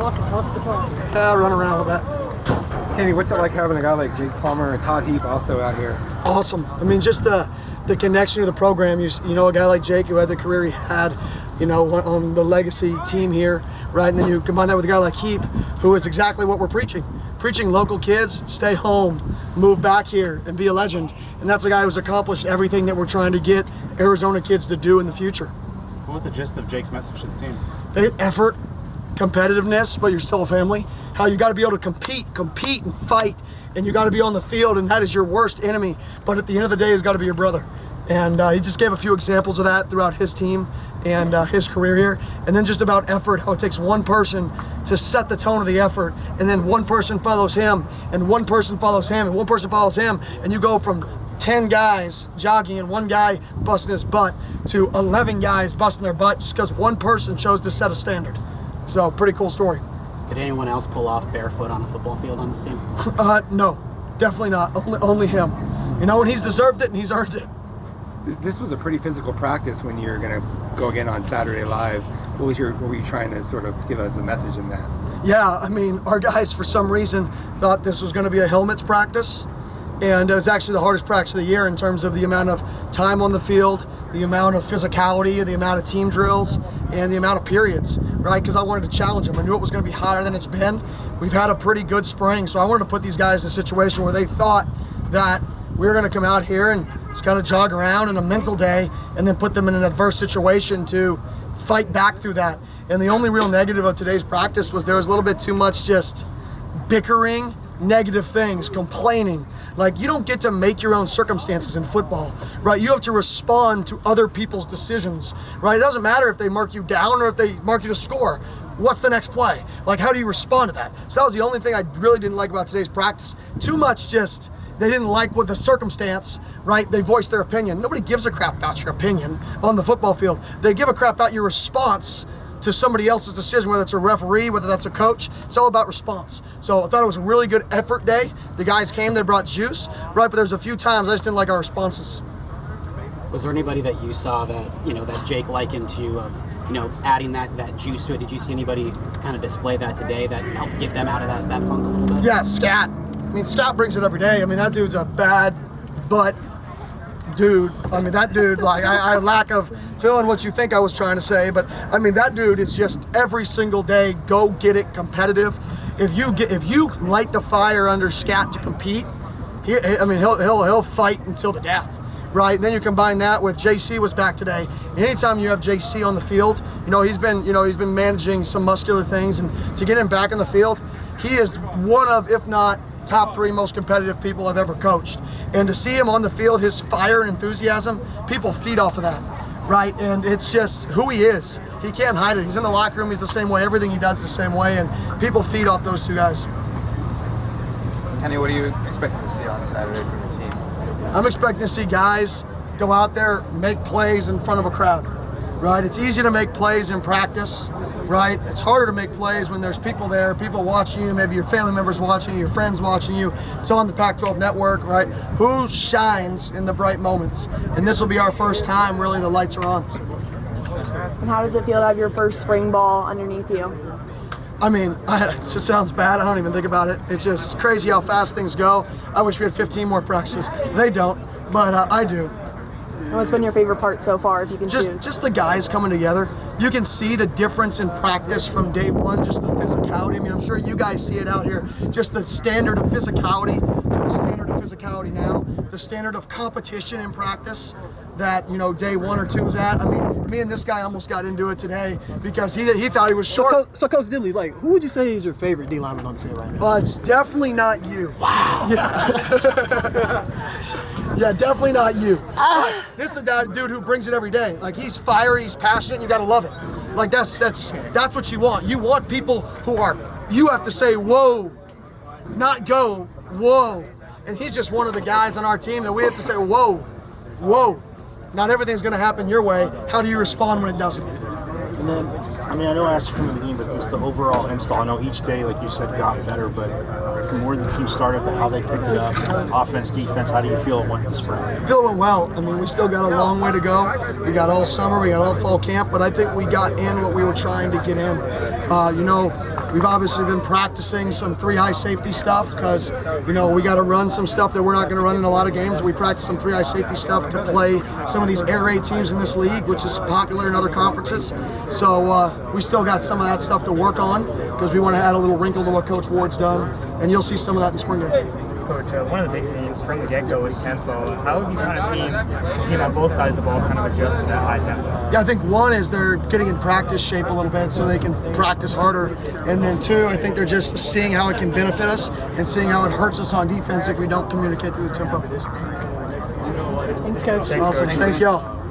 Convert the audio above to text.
Walk the talk. Run around a little bit. Kenny, what's it like having a guy like Jake Plummer and Todd Heap also out here? Awesome. I mean, just the connection to the program. You know, a guy like Jake who had the career he had, you know, on the legacy team here, right? And then you combine that with a guy like Heap, who is exactly what we're preaching. Preaching local kids, stay home, move back here, and be a legend. And that's a guy who's accomplished everything that we're trying to get Arizona kids to do in the future. What was the gist of Jake's message to the team? Effort, competitiveness, but you're still a family. How you got to be able to compete and fight, and you got to be on the field, and that is your worst enemy. But at the end of the day, it's got to be your brother. And he just gave a few examples of that throughout his team and his career here. And then just about effort, how it takes one person to set the tone of the effort, and then one person follows him, and one person follows him, and one person follows him, and you go from 10 guys jogging and one guy busting his butt to 11 guys busting their butt just because one person chose to set a standard. So, pretty cool story. Could anyone else pull off barefoot on a football field on this team? No, definitely not. Only him. You know, and he's deserved it and he's earned it. This was a pretty physical practice when you're going to go again on Saturday Live. What were you trying to sort of give us a message in that? Yeah, I mean, our guys for some reason thought this was going to be a helmets practice. And it was actually the hardest practice of the year in terms of the amount of time on the field, the amount of physicality, the amount of team drills, and the amount of periods, right? Because I wanted to challenge them. I knew it was going to be hotter than it's been. We've had a pretty good spring, so I wanted to put these guys in a situation where they thought that we were going to come out here and just kind of jog around in a mental day and then put them in an adverse situation to fight back through that. And the only real negative of today's practice was there was a little bit too much just bickering, negative things, complaining. Like, you don't get to make your own circumstances in football, right? You have to respond to other people's decisions, right? It doesn't matter if they mark you down or if they mark you to score. What's the next play? Like, how do you respond to that? So that was the only thing I really didn't like about today's practice. Too much just, they didn't like what the circumstance, right? They voiced their opinion. Nobody gives a crap about your opinion on the football field. They give a crap about your response to somebody else's decision, whether it's a referee, whether that's a coach. It's all about response. So I thought it was a really good effort day. The guys came, they brought juice, right? But there's a few times I just didn't like our responses. Was there anybody that you saw that, you know, that Jake likened to you of, you know, adding that juice to it? Did you see anybody kind of display that today that helped get them out of that funk a little bit? Yeah, Scat. I mean, Scat brings it every day. I mean, that dude's a bad butt dude. I mean, that dude, like, I lack of feeling what you think I was trying to say, but I mean, that dude is just every single day, go get it, competitive. If you light the fire under Scat to compete, he'll fight until the death, right? And then you combine that with JC was back today. And anytime you have JC on the field, he's been managing some muscular things, and to get him back in the field, he is one of, if not top 3 most competitive people I've ever coached. And to see him on the field, his fire and enthusiasm, people feed off of that, right? And it's just who he is. He can't hide it. He's in the locker room, he's the same way. Everything he does is the same way, and people feed off those 2 guys. Kenny, what are you expecting to see on Saturday from your team? I'm expecting to see guys go out there, make plays in front of a crowd, right? It's easy to make plays in practice, right? It's harder to make plays when there's people there, people watching you, maybe your family members watching you, your friends watching you. It's on the Pac-12 network, right? Who shines in the bright moments? And this will be our first time, really, the lights are on. And how does it feel to have your first spring ball underneath you? I mean, it just sounds bad. I don't even think about it. It's just crazy how fast things go. I wish we had 15 more practices. They don't, but I do. And what's been your favorite part so far, if you can choose? Just the guys coming together. You can see the difference in practice from day one, just the physicality. I mean, I'm sure you guys see it out here. Just the standard of physicality to the standard of physicality now. The standard of competition in practice that, day 1 or 2 was at. I mean, me and this guy almost got into it today because he thought he was short. So Coach Diddley, like, who would you say is your favorite D lineman on the field right now? Well, it's definitely not you. Wow. Yeah. Yeah, definitely not you. This is a dude who brings it every day. Like, he's fiery, he's passionate, you gotta love it. Like, that's what you want. You want people who are, you have to say, whoa, not go, whoa. And he's just one of the guys on our team that we have to say, whoa, whoa. Not everything's gonna happen your way. How do you respond when it doesn't? And then, I know I asked you from the beginning, but just the overall install. I know each day, like you said, got better, but from where the team started to how they picked it up, offense, defense, how do you feel it went this spring? I feel it went well. I mean, we still got a long way to go. We got all summer, we got all fall camp, but I think we got in what we were trying to get in. We've obviously been practicing some 3-high safety stuff because, you know, we got to run some stuff that we're not going to run in a lot of games. We practice some 3-high safety stuff to play some of these air raid teams in this league, which is popular in other conferences. So we still got some of that stuff to work on because we want to add a little wrinkle to what Coach Ward's done, and you'll see some of that in spring game. Coach, one of the big themes from the get-go was tempo. How have you kind of seen the team on both sides of the ball kind of adjust to that high tempo? Yeah, I think one is they're getting in practice shape a little bit so they can practice harder. And then two, I think they're just seeing how it can benefit us and seeing how it hurts us on defense if we don't communicate through the tempo. Thanks, Coach. Awesome. Thank y'all.